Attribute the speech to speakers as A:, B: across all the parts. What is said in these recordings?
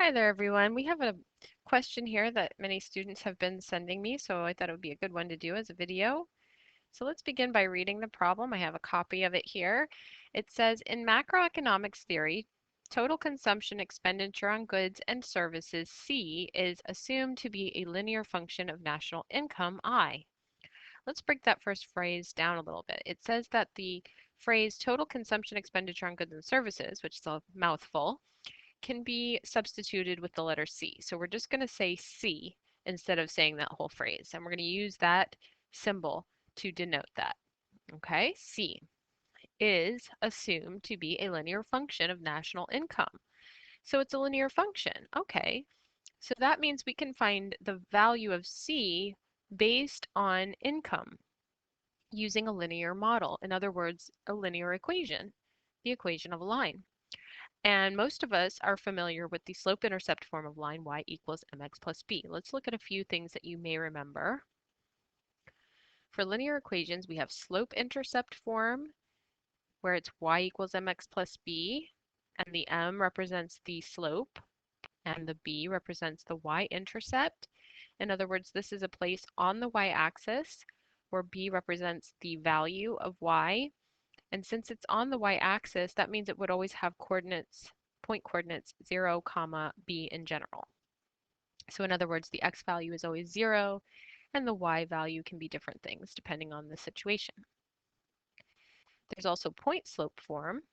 A: Hi there, everyone. We have a question here that many students have been sending me, so I thought it would be a good one to do as a video. So let's begin by reading the problem. I have a copy of it here. It says, in macroeconomics theory, total consumption expenditure on goods and services, C, is assumed to be a linear function of national income, I. Let's break that first phrase down a little bit. It says that the phrase total consumption expenditure on goods and services, which is a mouthful, can be substituted with the letter C. So we're just going to say C instead of saying that whole phrase. And we're going to use that symbol to denote that. Okay, C is assumed to be a linear function of national income. So it's a linear function. Okay, so that means we can find the value of C based on income using a linear model. In other words, a linear equation, the equation of a line. And most of us are familiar with the slope-intercept form of line y equals mx plus b. Let's look at a few things that you may remember. For linear equations, we have slope-intercept form, where it's y equals mx plus b, and the m represents the slope, and the b represents the y-intercept. In other words, this is a place on the y-axis where b represents the value of y. And since it's on the y-axis, that means it would always have coordinates, point coordinates 0, comma, b in general. So in other words, the x value is always 0, and the y value can be different things depending on the situation. There's also point slope form.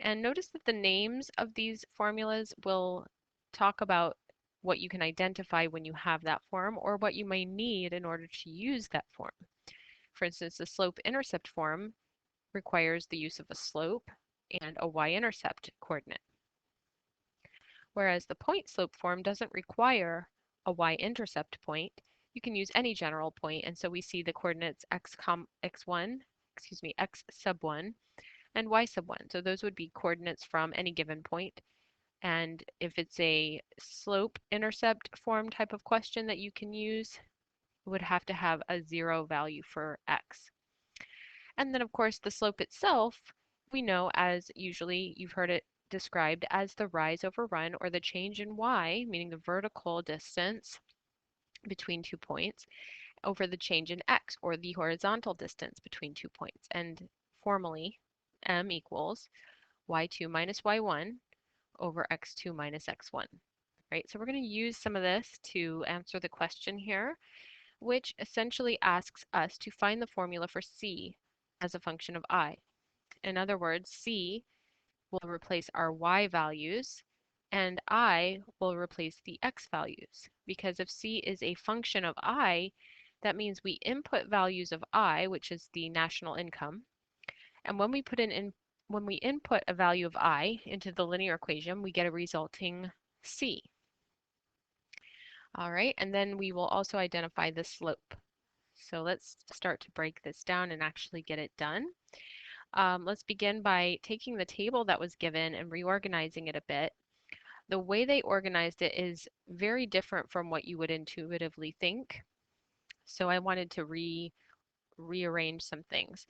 A: And notice that the names of these formulas will talk about what you can identify when you have that form or what you may need in order to use that form. For instance, the slope-intercept form requires the use of a slope and a y-intercept coordinate. Whereas the point slope form doesn't require a y-intercept point. You can use any general point, and so we see the coordinates x sub 1 and y sub 1. So those would be coordinates from any given point. And if it's a slope-intercept form type of question that you can use, it would have to have a 0 value for x. And then, of course, the slope itself, we know as usually you've heard it described as the rise over run or the change in y, meaning the vertical distance between 2 points, over the change in x or the horizontal distance between 2 points. And formally, m equals y2 minus y1 over x2 minus x1. Right, so we're going to use some of this to answer the question here, which essentially asks us to find the formula for C as a function of I. In other words, C will replace our y values and I will replace the x values. Because if C is a function of I, that means we input values of I, which is the national income. And when we input a value of I into the linear equation, we get a resulting C. All right, and then we will also identify the slope. So let's start to break this down and actually get it done. Let's begin by taking the table that was given and reorganizing it a bit. The way they organized it is very different from what you would intuitively think. So I wanted to rearrange some things.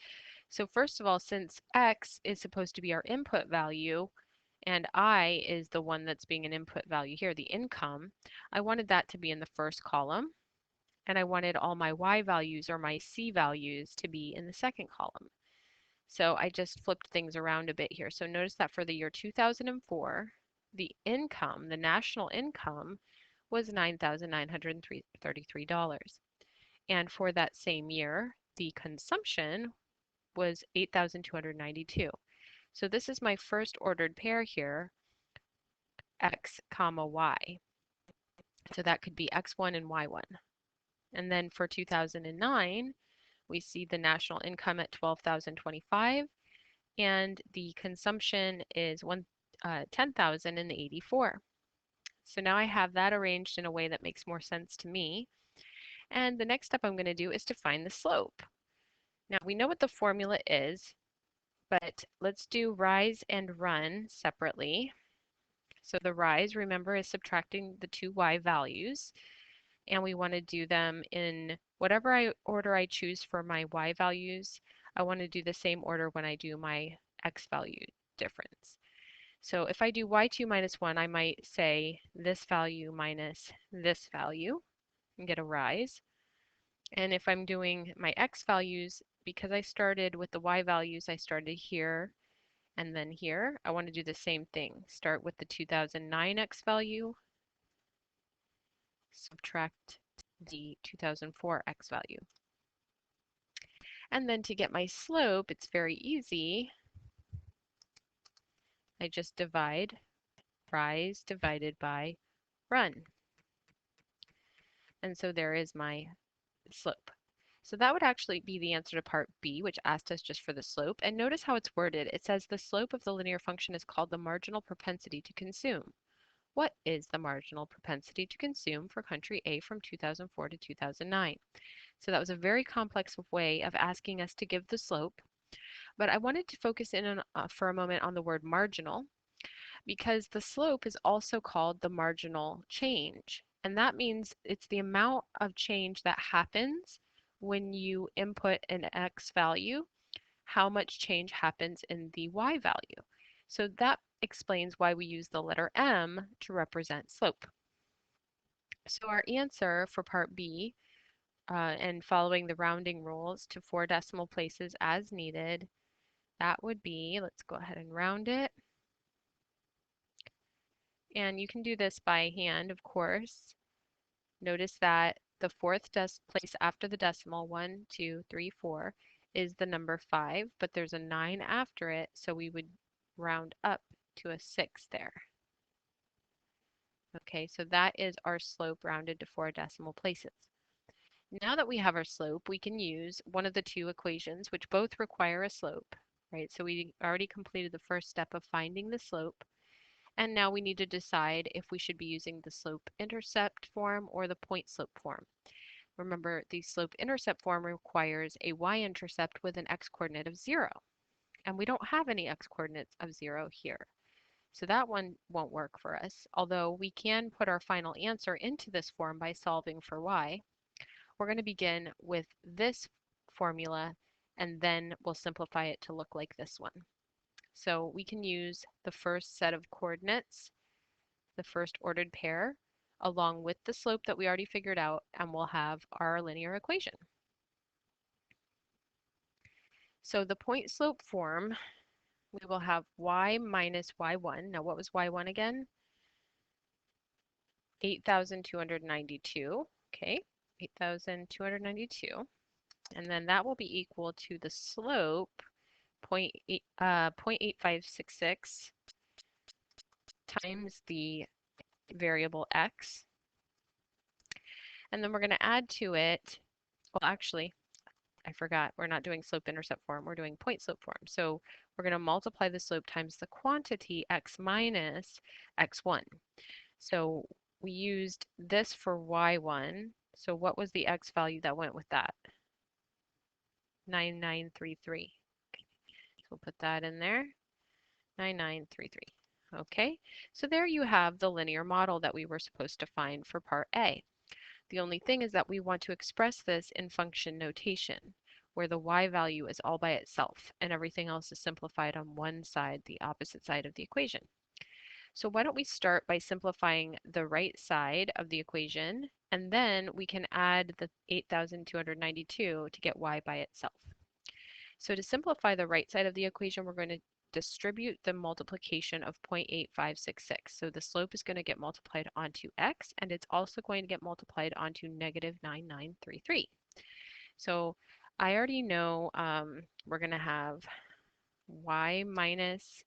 A: So first of all, since x is supposed to be our input value, and I is the one that's being an input value here, the income, I wanted that to be in the first column. And I wanted all my y values or my c values to be in the second column. So I just flipped things around a bit here. So notice that for the year 2004, the income, the national income, was $9,933. And for that same year, the consumption was 8,292. So this is my first ordered pair here, x comma y. So that could be x1 and y1. And then for 2009, we see the national income at 12,025 and the consumption is 10,084. So now I have that arranged in a way that makes more sense to me. And the next step I'm going to do is to find the slope. Now we know what the formula is, but let's do rise and run separately. So the rise, remember, is subtracting the two y values. And we want to do them in whatever order I choose for my y values. I want to do the same order when I do my x value difference. So if I do y2 minus 1, I might say this value minus this value and get a rise. And if I'm doing my x values, because I started with the y values, I started here and then here. I want to do the same thing. Start with the 2009 x value, subtract the 2004 x value. And then to get my slope, it's very easy. I just divide rise divided by run. And so there is my slope. So that would actually be the answer to part B, which asked us just for the slope. And notice how it's worded. It says the slope of the linear function is called the marginal propensity to consume. What is the marginal propensity to consume for country A from 2004 to 2009? So that was a very complex way of asking us to give the slope. But I wanted to focus in on, for a moment on the word marginal, because the slope is also called the marginal change. And that means it's the amount of change that happens when you input an x value, how much change happens in the y value. So that explains why we use the letter m to represent slope. So our answer for part B, and following the rounding rules to 4 decimal places as needed, that would be, let's go ahead and round it. And you can do this by hand, of course. Notice that the fourth place after the decimal, 1, 2, 3, 4, is the number 5, but there's a 9 after it, so we would round up to a 6 there. Okay, so that is our slope rounded to 4 decimal places. Now that we have our slope, we can use one of the two equations, which both require a slope, right? So we already completed the first step of finding the slope. And now we need to decide if we should be using the slope-intercept form or the point-slope form. Remember, the slope-intercept form requires a y-intercept with an x-coordinate of 0. And we don't have any x-coordinates of 0 here. So that one won't work for us, although we can put our final answer into this form by solving for y. We're going to begin with this formula, and then we'll simplify it to look like this one. So we can use the first set of coordinates, the first ordered pair, along with the slope that we already figured out, and we'll have our linear equation. So the point slope form, we will have y minus y1. Now what was y1 again? 8,292. Okay, 8,292. And then that will be equal to the slope, 0.8566 times the variable x. And then we're going to add to it, well, actually, I forgot, we're not doing slope-intercept form, we're doing point-slope form. So we're going to multiply the slope times the quantity x minus x1. So we used this for y1. So what was the x value that went with that? 9933. Okay. So we'll put that in there, 9933. Okay, so there you have the linear model that we were supposed to find for part A. The only thing is that we want to express this in function notation, where the y value is all by itself and everything else is simplified on one side, the opposite side of the equation. So why don't we start by simplifying the right side of the equation, and then we can add the 8,292 to get y by itself. So to simplify the right side of the equation, we're going to distribute the multiplication of 0.8566. So the slope is going to get multiplied onto x, and it's also going to get multiplied onto negative 9933. So I already know we're going to have y minus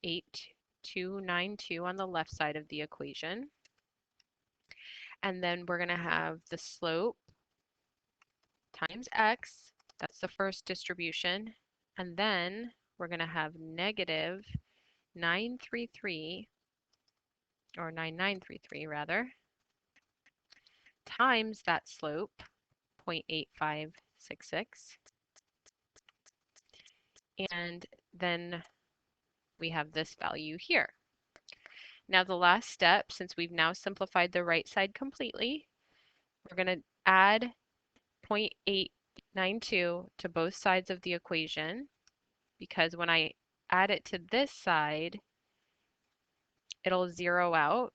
A: 8,292 on the left side of the equation. And then we're going to have the slope times x. That's the first distribution. And then we're going to have negative 933, or 9933 rather, times that slope, 0.8566. And then we have this value here. Now the last step, since we've now simplified the right side completely, we're going to add 0.892 to both sides of the equation, because when I add it to this side, it'll zero out.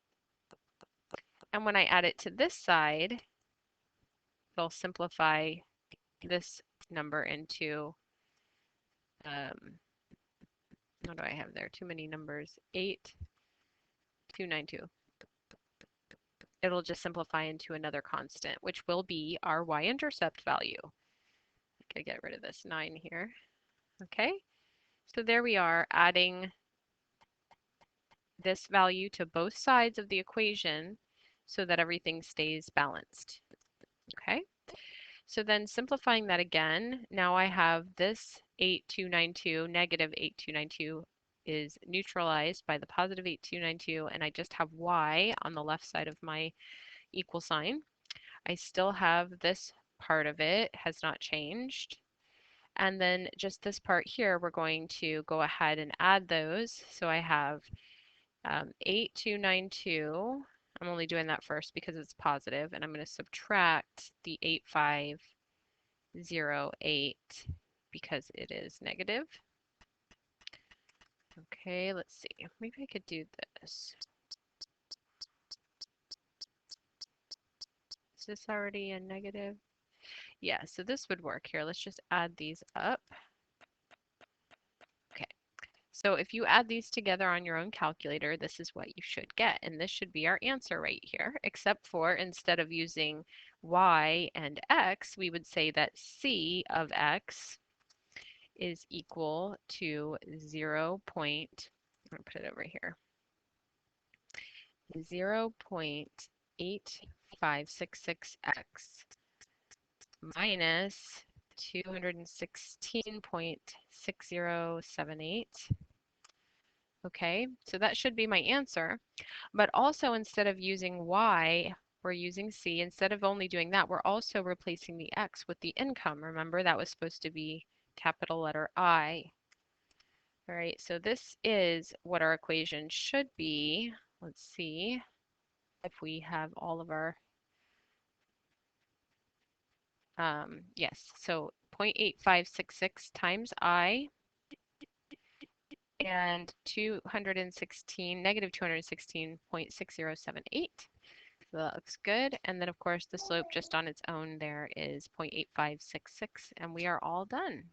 A: And when I add it to this side, it'll simplify this number into, what do I have there? Too many numbers. 8292. It'll just simplify into another constant, which will be our y-intercept value. I'm going to get rid of this 9 here. Okay, so there we are, adding this value to both sides of the equation so that everything stays balanced. Okay, so then simplifying that again, now I have this 8292, negative 8292 is neutralized by the positive 8292, and I just have y on the left side of my equal sign. I still have this part of it, has not changed. And then just this part here, we're going to go ahead and add those. So I have 8292. I'm only doing that first because it's positive, and I'm going to subtract the 8508 because it is negative. Okay, let's see. Maybe I could do this. Is this already a negative? Yeah, so this would work here. Let's just add these up. Okay, so if you add these together on your own calculator, this is what you should get. And this should be our answer right here, except for instead of using y and x, we would say that c of x is equal to 0. I'm going to put it over here. 0.8566x minus 216.6078. Okay, so that should be my answer. But also instead of using y, we're using c. Instead of only doing that, we're also replacing the x with the income. Remember, that was supposed to be capital letter I. All right, so this is what our equation should be. Let's see if we have all of our, yes, so 0.8566 times I and 216, negative 216.6078. So that looks good. And then of course the slope just on its own there is 0.8566, and we are all done.